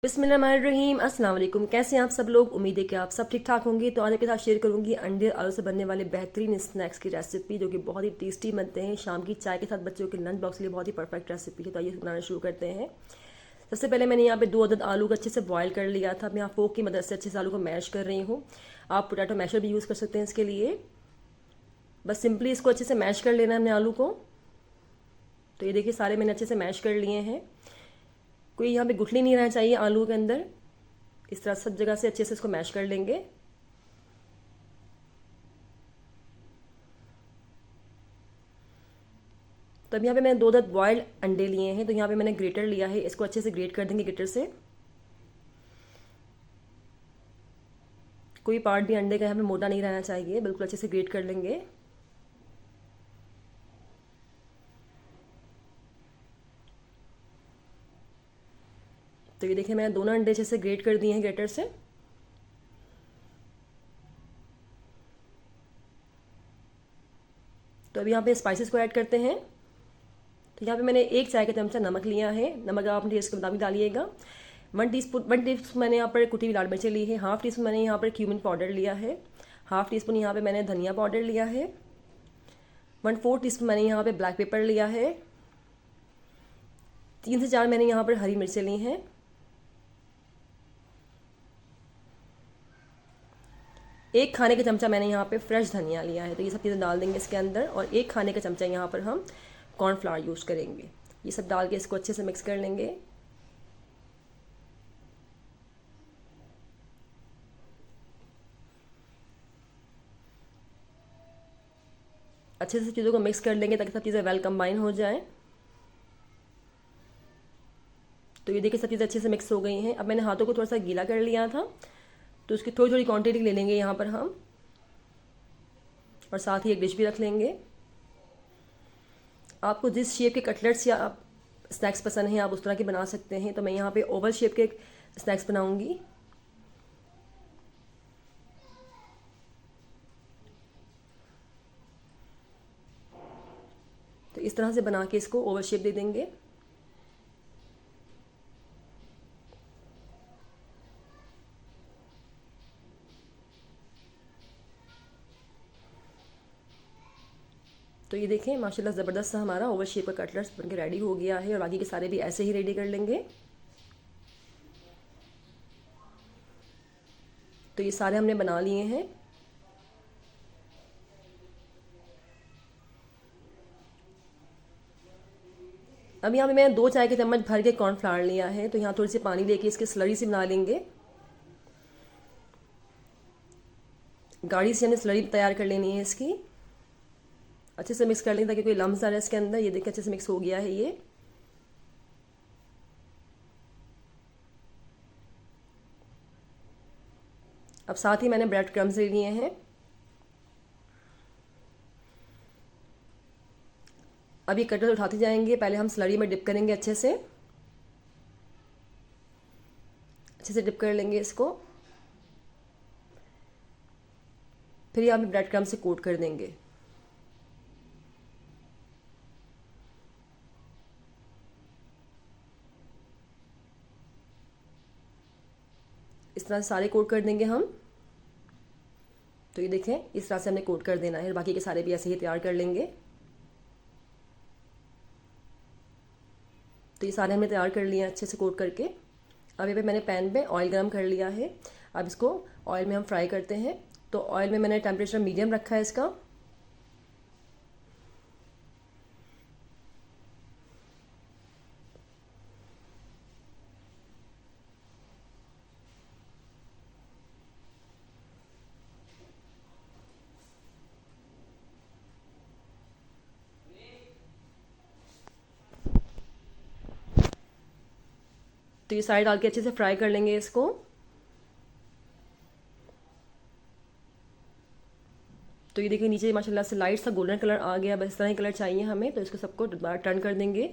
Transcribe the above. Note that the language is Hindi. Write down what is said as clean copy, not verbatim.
बिस्मिल्लाहिर्रहमानिर्रहीम। अस्सलाम वालेकुम। कैसे हैं आप सब लोग? उम्मीद है कि आप सब ठीक ठाक होंगे। तो आज आपके साथ शेयर करूंगी अंडे और आलू से बनने वाले बेहतरीन स्नैक्स की रेसिपी, जो कि बहुत ही टेस्टी बनते हैं। शाम की चाय के साथ बच्चों के लंच बॉक्स के लिए बहुत ही परफेक्ट रेसिपी है। तो आइए बनाना शुरू करते हैं। सबसे पहले मैंने यहाँ पे 2 अदद आलू को अच्छे से बॉयल कर लिया था। मैं यहाँ फोक की मदद से अच्छे से आलू को मैश कर रही हूँ। आप पोटैटो मैशर भी यूज़ कर सकते हैं इसके लिए। बस सिंपली इसको अच्छे से मैश कर लेना है हमने आलू को। तो ये देखिए सारे मैंने अच्छे से मैश कर लिए हैं। कोई यहाँ पे गुठली नहीं रहना चाहिए आलू के अंदर। इस तरह सब जगह से अच्छे से इसको मैश कर लेंगे। तो अब यहाँ पे मैंने 2 अदद बॉयल्ड अंडे लिए हैं। तो यहाँ पे मैंने ग्रेटर लिया है, इसको अच्छे से ग्रेट कर देंगे ग्रेटर से। कोई पार्ट भी अंडे का यहाँ पे मोटा नहीं रहना चाहिए, बिल्कुल अच्छे से ग्रेट कर लेंगे। तो ये देखिए मैंने दोनों अंडे अच्छे से ग्रेट कर दिए हैं ग्रेटर से। तो अभी यहाँ पे स्पाइसेस को ऐड करते हैं। तो यहाँ पे मैंने 1 चाय का चमचा नमक लिया है। नमक आप अपने टेस्ट के मुताबिक डालिएगा। 1 टीस्पून मैंने यहाँ पर कुटी हुई लाल मिर्चें ली है। हाफ टी स्पून मैंने यहाँ पर क्यूमिन पाउडर लिया है। हाफ टी स्पून यहाँ पे मैंने धनिया पाउडर लिया है। 1/4 टीस्पून मैंने यहाँ पे ब्लैक पेपर लिया है। 3 से 4 मैंने यहाँ पर हरी मिर्चें ली हैं। 1 खाने का चमचा मैंने यहाँ पे फ्रेश धनिया लिया है। तो ये सब चीज़ें डाल देंगे इसके अंदर। और 1 खाने का चमचा यहाँ पर हम कॉर्नफ्लावर यूज़ करेंगे। ये सब डाल के इसको अच्छे से मिक्स कर लेंगे। अच्छे से चीज़ों को मिक्स कर लेंगे ताकि सब चीज़ें वेल कंबाइन हो जाएं। तो ये देखिए सब चीज़ें अच्छे से मिक्स हो गई हैं। अब मैंने हाथों को थोड़ा सा गीला कर लिया था, तो उसकी थोड़ी थोड़ी क्वांटिटी ले लेंगे यहाँ पर हम। और साथ ही एक डिश भी रख लेंगे। आपको जिस शेप के कटलेट्स या आप स्नैक्स पसंद हैं आप उस तरह के बना सकते हैं। तो मैं यहाँ पे ओवल शेप के स्नैक्स बनाऊंगी। तो इस तरह से बना के इसको ओवल शेप दे देंगे। तो ये देखें माशाल्लाह ज़बरदस्त सा हमारा ओवल शेप का कटलेट्स बनके रेडी हो गया है। और बाकी के सारे भी ऐसे ही रेडी कर लेंगे। तो ये सारे हमने बना लिए हैं। अब यहाँ पे मैंने 2 चाय के चम्मच भर के कॉर्नफ्लावर लिया है। तो यहाँ थोड़ी सी पानी लेके इसकी स्लरी सी बना लेंगे। गाढ़ी सी हमने स्लरी तैयार कर लेनी है इसकी। अच्छे से मिक्स कर लेंगे ताकि कोई लम्स आ रहा है इसके अंदर। ये देखिए अच्छे से मिक्स हो गया है ये। अब साथ ही मैंने ब्रेड क्रम्स ले लिए हैं। अब ये कटर उठाते जाएंगे। पहले हम स्लरी में डिप करेंगे अच्छे से डिप कर लेंगे इसको। फिर ये हम ब्रेड क्रम्स से कोट कर देंगे। इस तरह से सारे कोट कर देंगे हम। तो ये देखें इस तरह से हमने कोट कर देना है। बाकी के सारे भी ऐसे ही तैयार कर लेंगे। तो ये सारे हमने तैयार कर लिए हैं अच्छे से कोट करके। अब ये पे मैंने पैन पे ऑयल गरम कर लिया है। अब इसको ऑयल में हम फ्राई करते हैं। तो ऑयल में मैंने टेम्परेचर मीडियम रखा है इसका। तो ये साइड डाल के अच्छे से फ्राई कर लेंगे इसको। तो ये देखिए नीचे माशाल्लाह से लाइट सा गोल्डन कलर आ गया। बस इस तरह ही कलर चाहिए हमें। तो इसको सबको टर्न कर देंगे।